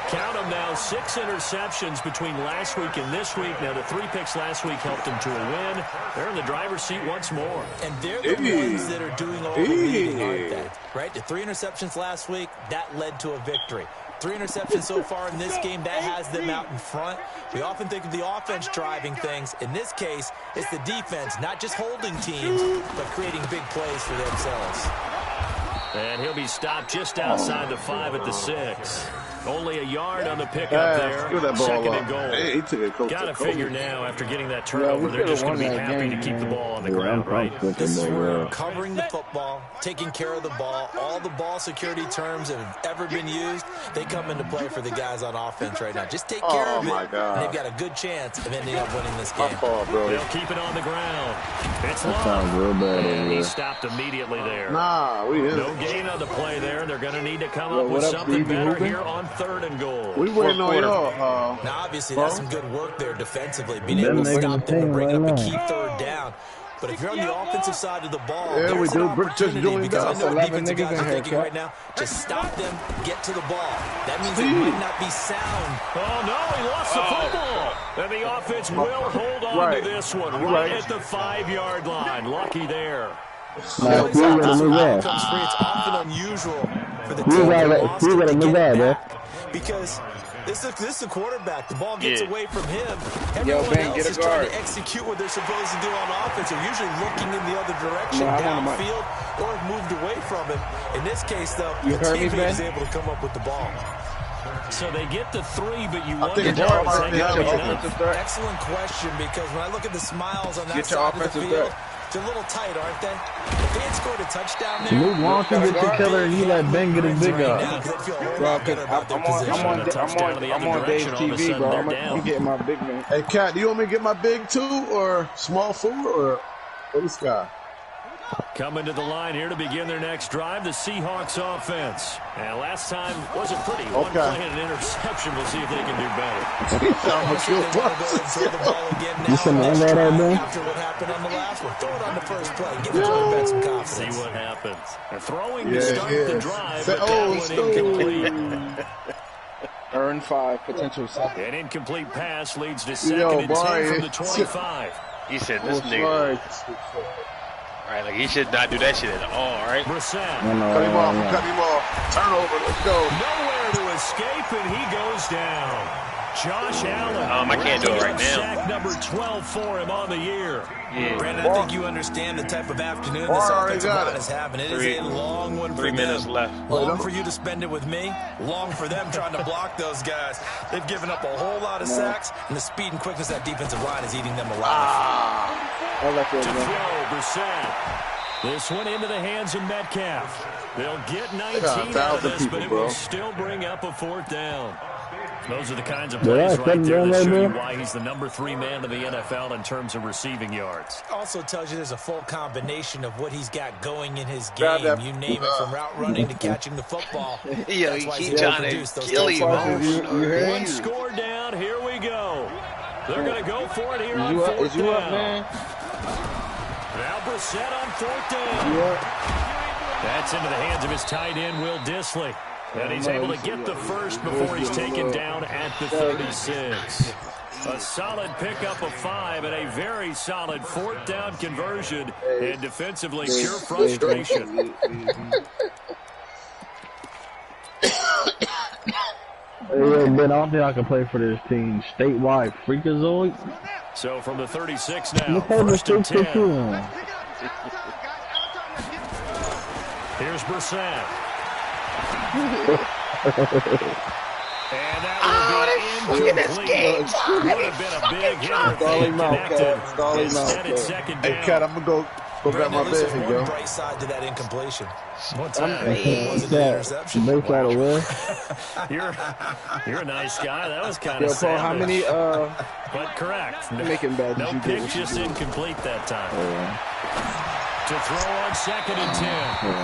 S5: Count them now, 6 interceptions between last week and this week. Now, the 3 picks last week helped them to a win. They're in the driver's seat once more.
S6: And they're the ones that are doing all the leading, aren't they? Right? The 3 interceptions last week, that led to a victory. 3 interceptions so far in this game, that has them out in front. We often think of the offense driving things. In this case, it's the defense, not just holding teams, but creating big plays for themselves.
S5: And he'll be stopped just outside the 5 at the 6. Only a yard on the pickup there. 2nd and goal.
S7: Hey, he took it
S5: Got to figure now, after getting that turnover, they're just going to be happy to keep the ball on the ground, right?
S6: This is where covering the football, taking care of the ball, all the ball security terms that have ever been used, they come into play for the guys on offense right now. Just take care of it, and they've got a good chance of ending up winning this game.
S5: They'll keep it on the ground. It's Love. And he stopped immediately there. No gain on the play there. They're going to need to come up with something better here on 3rd and goal.
S7: We waiting on y'all.
S6: Now, obviously, that's some good work there defensively, being able to stop them and bring up a key 3rd down. But if you're on the offensive side of the ball, there's an opportunity, because I know defensive guys are thinking right now, just stop them, get to the ball. That means it might not be sound.
S5: Oh, no, he lost the football. And the offense will hold on to this one right at the 5-yard line. Lucky there.
S6: It's often unusual for the team to get back, because this is the quarterback. The ball gets away from him. Everyone else is trying to execute what they're supposed to do on offense. They're usually looking in the other direction, downfield, or have moved away from him. In this case, though, the teammate is able to come up with the ball.
S5: So they get the 3, but you wonder
S6: Excellent question, because when I look at the smiles on that side of the field, they're a little tight, aren't they? If they had scored a touchdown there,
S1: Luke, why don't you get the killer and you let Ben get his big up?
S10: I'm on Dave's TV, bro. I'm getting my big man.
S7: Hey, Cat, do you want me to get my big 2 or small 4 or what is Scott?
S5: Coming to the line here to begin their next drive, the Seahawks offense. And last time wasn't pretty. One play and an interception. We'll see if they can do better.
S10: You some on that out there?
S6: After what happened on the last one, throw it on the first play. Give the quarterback some confidence.
S5: See what happens. They're throwing to start the drive, but that one incomplete.
S10: Earn 5, potential 7.
S5: An incomplete pass leads to second and 10 from the 25.
S9: He said this nigga. Right, like he should not do that shit at all, right?
S5: Brissett.
S7: Cut him off. Turnover, let's go.
S5: Nowhere to escape, and he goes down. Josh Allen.
S9: I can't do it right now.
S5: Sack number 12 for him on the year.
S6: Yeah. Brandon, I think you understand the type of afternoon this offensive line is having. It is a long one for
S9: 3 minutes left.
S6: Long for you to spend it with me. Long for them trying to block those guys. They've given up a whole lot of sacks, and the speed and quickness of that defensive line is eating them alive.
S5: To throw, Brissett. This one into the hands of Metcalf. They'll get 19 out of this, but it will still bring up a 4th down. Those are the kinds of plays right there that show you why he's the number 3 man in the NFL in terms of receiving yards.
S6: Also tells you there's a full combination of what he's got going in his game. You name it, from route running to catching the football.
S9: Yeah, he keeps trying to kill you.
S5: One score down. Here we go. They're going to go for it here on 4th down.
S10: Up, man?
S5: Now Brissett on 4th down. That's into the hands of his tight end, Will Dissly. And he's able to get the first before he's taken down at the 36. A solid pickup of 5 and a very solid 4th down conversion. And defensively, pure frustration.
S1: Ben, I don't think I can play for this team. Statewide freakazoid.
S5: So from the 36 now, 1st and 10. Here's Brissett. And that will be incomplete. Would have been a big hit if they connected. Instead, it's 2nd down.
S7: Hey, Cat, I'm going to go grab my bed and go.
S6: Bright side to that incompletion.
S5: What's that?
S6: Wasn't an interception.
S1: You're
S5: a nice guy. That was kind of
S10: Paul, how many
S5: but correct.
S10: making bad
S5: No pick, just incomplete that time. To throw on 2nd and 10.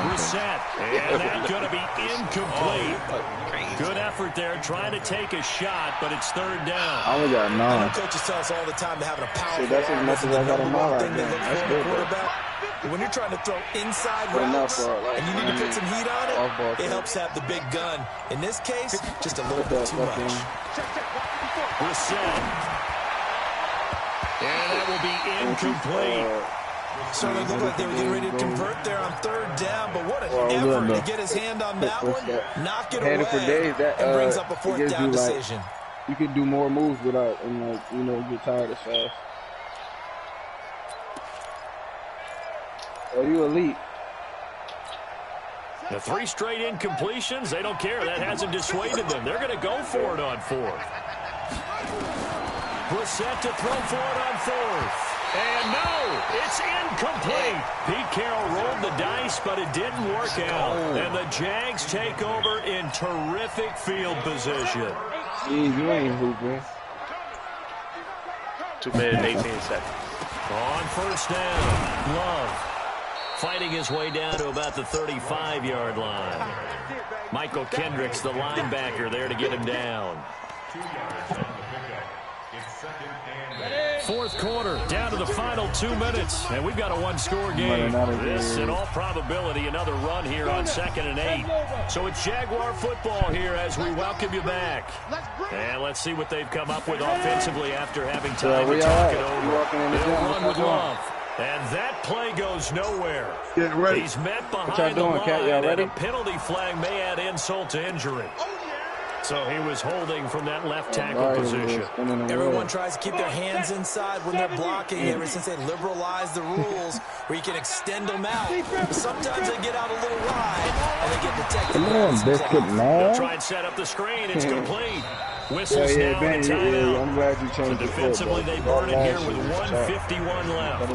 S5: Brissett. And that's going to be incomplete. Good effort there, trying to take a shot, but it's 3rd down.
S1: I only got 9.
S6: Coaches tell us all the time to having a powerful
S10: that's as much as I got in my life. That's good,
S6: quarterback. When you're trying to throw inside routes and you need to put some heat on it, it helps have the big gun. In this case, just a little bit too much.
S5: Brissett. And that will be incomplete.
S6: So they look like they were getting ready to convert there on 3rd down, but what an effort to get his hand on that one, knock it away,
S10: for days, that,
S6: and brings up a 4th down decision.
S10: You can do more moves without, and get tired as fast. Oh, you elite.
S5: The 3 straight incompletions, they don't care. That hasn't dissuaded them. They're going to go for it on 4th. Brissett to throw for it on 4th. And no, it's incomplete. Pete Carroll rolled the dice, but it didn't work out. And the Jags take over in terrific field position.
S10: Jeez, you ain't hooping.
S9: 2 minutes and 18 seconds.
S5: On 1st down, Love fighting his way down to about the 35-yard line. Michael Kendricks, the linebacker, there to get him down. 4th quarter, down to the final 2 minutes, and we've got a 1-score game. This, in all probability, another run here on 2nd and 8. So it's Jaguar football here as we welcome you back. And let's see what they've come up with offensively after having time to talk it over. They'll run with Love. And that play goes nowhere. He's met behind the line, and a penalty flag may add insult to injury. So he was holding from that left tackle position.
S6: Everyone tries to keep their hands inside when they're blocking ever since they liberalized the rules where you can extend them out. But sometimes they get out a little wide and they get detected.
S1: Come on, Biscuit, man.
S5: They'll try and set up the screen. It's complete. Whistles now and a timeout.
S10: I'm glad you changed
S5: the defensively, they burn it here with 1:51 left.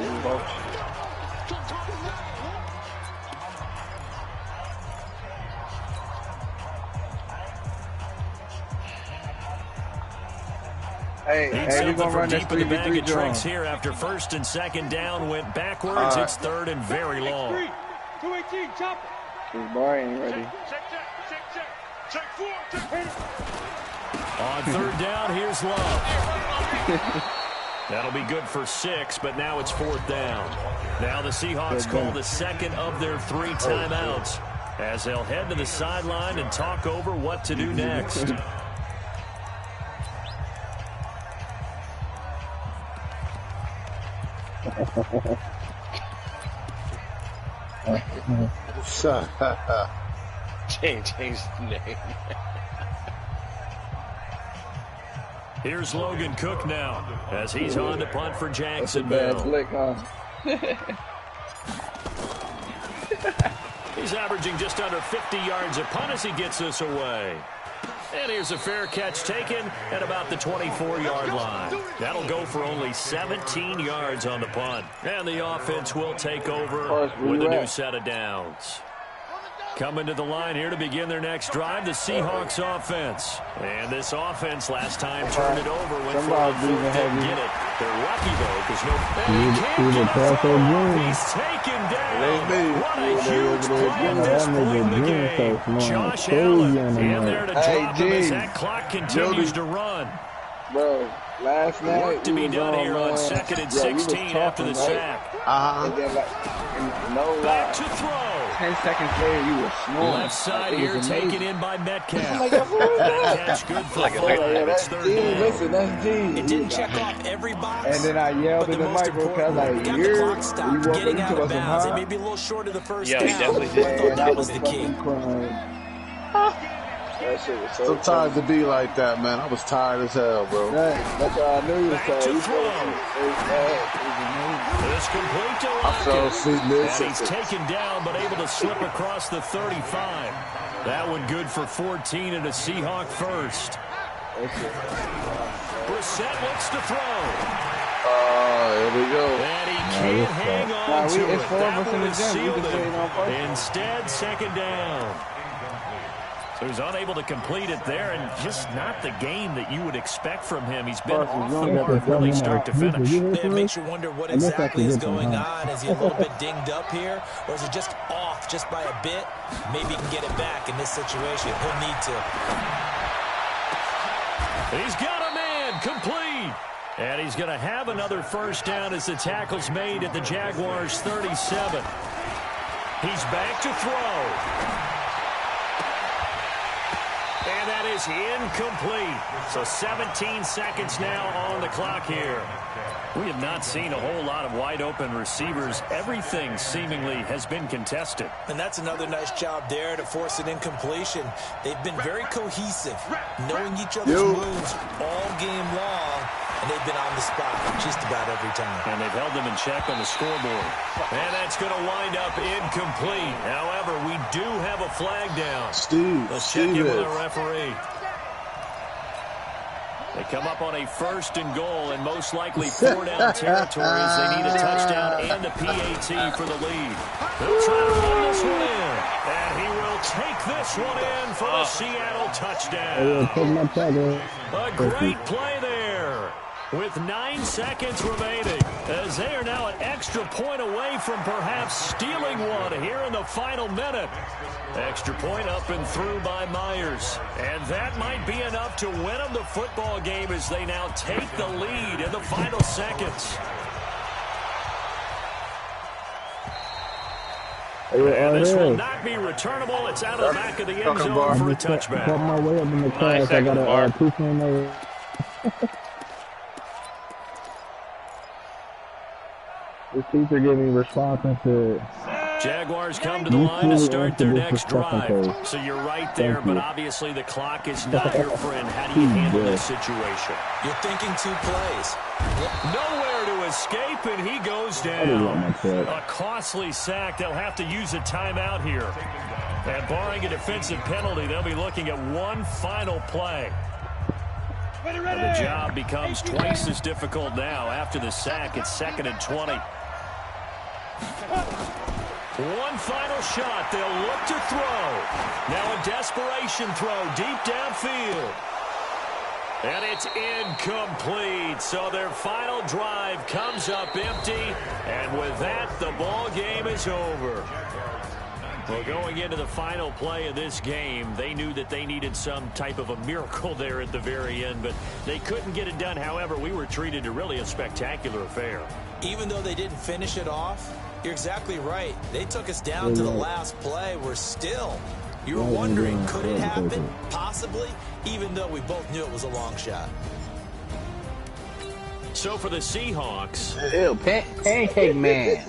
S5: He'd settle for deep in the bag of tricks here after first and second down went backwards. It's third and very long.
S8: 218, chop.
S10: His bar ain't ready.
S5: On third down, here's Love. That'll be good for 6, but now it's fourth down. Now the Seahawks call the second of their 3 timeouts as they'll head to the sideline and talk over what to do next.
S9: Change the name.
S5: Here's Logan Cook now as he's on to punt for Jacksonville.
S10: That's a bad flick, huh?
S5: He's averaging just under 50 yards a punt as he gets this away. And here's a fair catch taken at about the 24-yard line. That'll go for only 17 yards on the punt. And the offense will take over with a new set of downs. Coming to the line here to begin their next drive, the Seahawks offense. And this offense last time turned it over when didn't get it. They're lucky, though, because he's taken down. What a huge play at this point in the game. Josh Allen in there to drop him as that clock continues to run.
S10: Bro, last night
S5: work to be done here on 2nd and 16 after the sack.
S10: And then,
S5: Back to throw.
S10: 10 seconds later, you were snoring.
S5: Left side here, taken in by Metcalf. That catch good for 5. It's third down.
S10: Listen, that's G.
S6: It didn't check off every box.
S10: And then I yelled in the micro because I was like,
S6: got the clock stopped, getting out of bounds. It may be a little short of the first down.
S9: Yeah, he definitely did.
S6: I thought that was the key.
S10: That shit was so
S7: sometimes to be like that, man. I was tired as hell, bro.
S10: That's why I knew you was tired.
S5: It's complete to Watkins. And he's taken down, but able to slip across the 35. That one good for 14 and a Seahawk first. Brissett looks to throw.
S7: Here we go.
S5: And he can't hang on to it. That one is sealed in. Instead, second down. So he's unable to complete it there, and just not the game that you would expect from him. He's been off the mark really start to finish.
S6: It makes you wonder what exactly is going on. Is he a little bit dinged up here, or is it just off just by a bit? Maybe he can get it back in this situation. He'll need to.
S5: He's got a man complete. And he's going to have another first down as the tackle's made at the Jaguars' 37. He's back to throw. And that is incomplete. So 17 seconds now on the clock here. We have not seen a whole lot of wide-open receivers. Everything seemingly has been contested.
S6: And that's another nice job there to force an incompletion. They've been very cohesive, knowing each other's moves all game long, and they've been on the spot just about every time.
S5: And they've held them in check on the scoreboard. And that's going to wind up incomplete. However, we do have a flag down. Let's check in with our referee. They come up on a 1st and goal, and most likely 4-down territories. They need a touchdown and a PAT for the lead. They'll try to run this one in, and he will take this one in for the Seattle touchdown. A great play there with 9 seconds remaining, as they are now an extra point away from perhaps stealing one here in the final minute. Extra point up and through by Myers. And that might be enough to win them the football game as they now take the lead in the final seconds. And this will not be returnable. It's out of the back of the end zone for a touchback.
S1: I got a proof on there. The teacher gave me responses to
S5: Jaguars come to the line to start their next drive. So you're right there, but obviously the clock is not your friend. How do you handle this situation?
S6: You're thinking 2 plays.
S5: Nowhere to escape, and he goes down. A costly sack. They'll have to use a timeout here. And barring a defensive penalty, they'll be looking at one final play. And the job becomes twice as difficult now. After the sack, it's 2nd and 20. One final shot. They'll look to throw. Now a desperation throw deep downfield. And it's incomplete. So their final drive comes up empty. And with that, the ball game is over. Well, going into the final play of this game, they knew that they needed some type of a miracle there at the very end, but they couldn't get it done. However, we were treated to really a spectacular affair.
S6: Even though they didn't finish it off, you're exactly right. They took us down to the last play. We're still. You were wondering, could it happen? Possibly, even though we both knew it was a long shot.
S5: So for the Seahawks.
S1: Ew, pancake man.